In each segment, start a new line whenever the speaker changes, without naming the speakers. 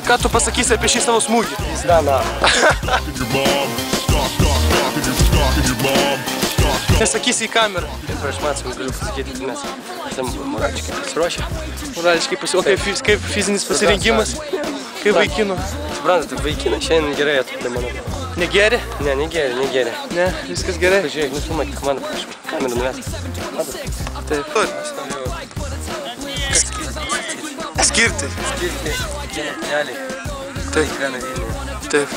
Ką tu pasakysi apie šį savo smūgį?
Dana.
Nesakysi į kamerą.
Prieš matymą galiu pasakyti, kad mes esame morališkai pasiruošę.
Morališkai pasiruošę. Kaip fizinis pasirinkimas? Kaip vaikinų?
Suprantate, vaikinai šiandien gerai atrodė, manau.
Negeri?
Ne, negeri.
Ne, viskas gerai.
Pažiūrėk, nufilmuokit komandą prieš kamerą nuves.
Taip. Skirti.
Realiai.
Taip. Taip.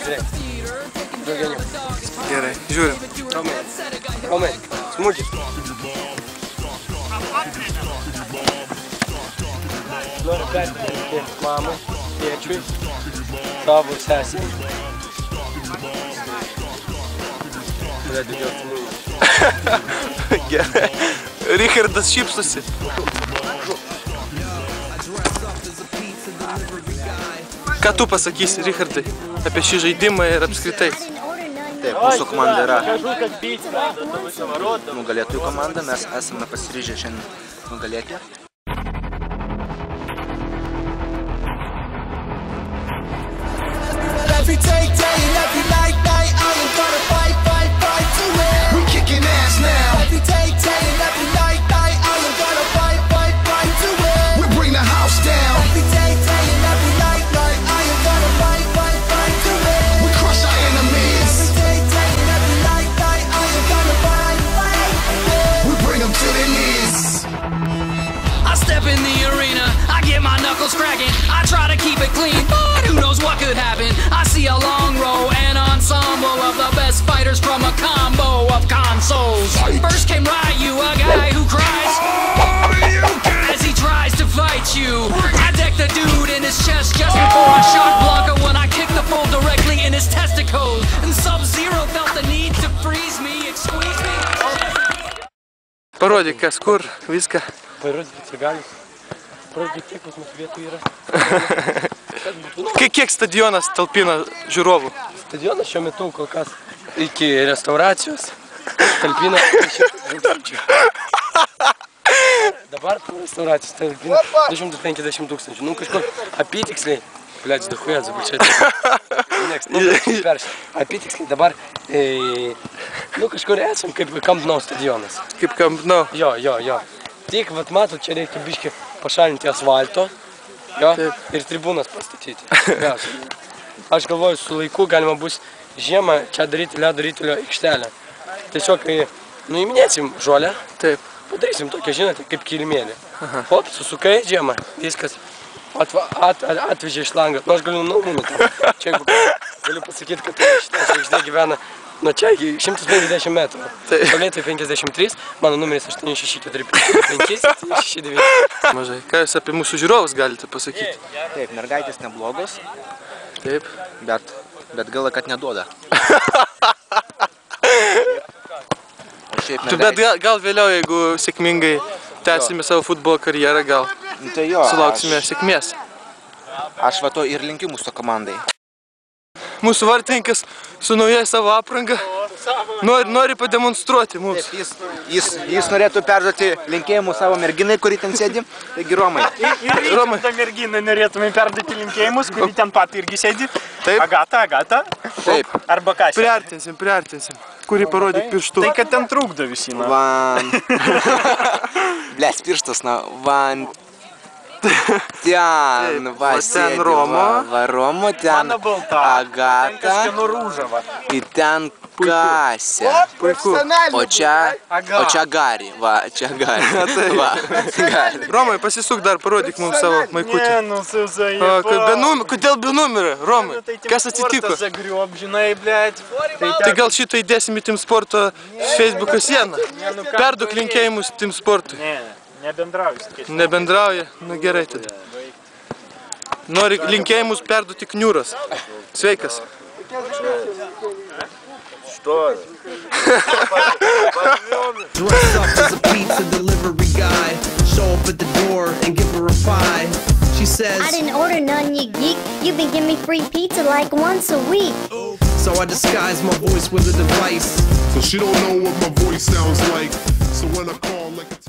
Žiūrėk. Daugiau nieko.
Gerai, žiūrim.
Romai, smūgis. Noriu perteikti mamai, tėčiui, savo sesiai.
Gerai. Richardas šypsosi. Ką tu pasakysi, Richardai, apie šį žaidimą ir apskritai?
Taip, mūsų komanda yra nugalėtojų komanda, mes esame pasiryžę šiandien nugalėti.
Every day and every night, I am gonna fight to win. We're kicking ass now. Every day and every night, I am gonna fight to win. We bring the house down. Every day and every night, I am gonna fight to win. We crush our enemies. Every day and every night, I am gonna fight to win. We bring them to their knees.
I step in the arena, I get my knuckles cracking. I try to keep it clean, but who knows what could happen. I see a long row and ensemble of the best fighters from a combo of consoles. First came Ryu, a guy who cries as he tries to fight you. I decked the dude in his chest just before I shot Blanca when I kicked the fool directly in his testicles. And Sub-Zero felt the need to freeze me and squeeze me.
Parodyk, kas kur, viską.
Parodyk galius. Parodyk, kiek pas mūsų vietų yra.
Kiek stadionas talpina žiūrovų?
Stadionas šiuo metu kol kas iki restauracijos talpina 200. Dabar po restauracijos talpina 250 000. Nu kažkur apytiksliai, блядь, dahuja zabučiai. Apytiksliai dabar, nu kažkur esam kaip Camp Nou stadionas.
Kaip Camp Nou?
Jo. Tik, vat matot, čia reikia biškį pašalinti asfalto. Jo, ir tribūnas pastatyti. Aš galvoju, su laiku galima bus žiemą čia daryti ledo ritulio aikštelę. Tiesiog, nuiminėsim žolę, padarysim tokią, žinote, kaip kilimėlį. Hop, susukai žiemą, viskas atvežė iš langą. Nu, aš galiu numumyti. Čia galiu pasakyti, kad šitą žvaigždė gyvena nuo čia iki 150 metrų. Tolėtai 53, mano numeris 8645
Mažai. Ką jūs apie mūsų žiūrovus galite pasakyti?
Taip, mergaitės neblogos.
Taip.
Bet gaila, kad neduoda.
Bet gal vėliau, jeigu sėkmingai tęsime savo futbolo karjerą, gal sulauksime sėkmės.
Aš va to ir linkiu mūsų komandai.
Mūsų vartininkas su nauja savo apranga nori pademonstruoti mums.
Jis norėtų perduoti linkėjimus savo merginai, kuri ten sėdi. Taigi, Romai.
Ir tą merginą norėtume perduoti linkėjimus, kuri ten pat irgi sėdi. Agata.
Taip.
Arba Kasė.
Priartinsim. Kuri parodyk pirštu.
Tai, kad ten trukdo visi.
Blės pirštas, van. Ten, va,
ten
Romo, ten Agata, ir ten Kasė. O čia Gari, va, čia Gari.
Romai, pasisuk dar, parodyk mums savo maikutį. Kodėl be numerio, Romai? Kas atsitiko? Tai gal šitą įdėsim į Team Sporto Facebook'o sieną. Perduok linkėjimus Team Sportui. Nebendrauja? Nu gerai tada. Nori linkėjimus perduoti Kniūras. Sveikas.
Dress up as a pizza delivery guy. Show up at the door and give her a pie. She says,
I didn't order none, you geek. You've been giving me free pizza like once a week.
So I disguise my voice with a device.
So she don't know what my voice sounds like. So when I call like a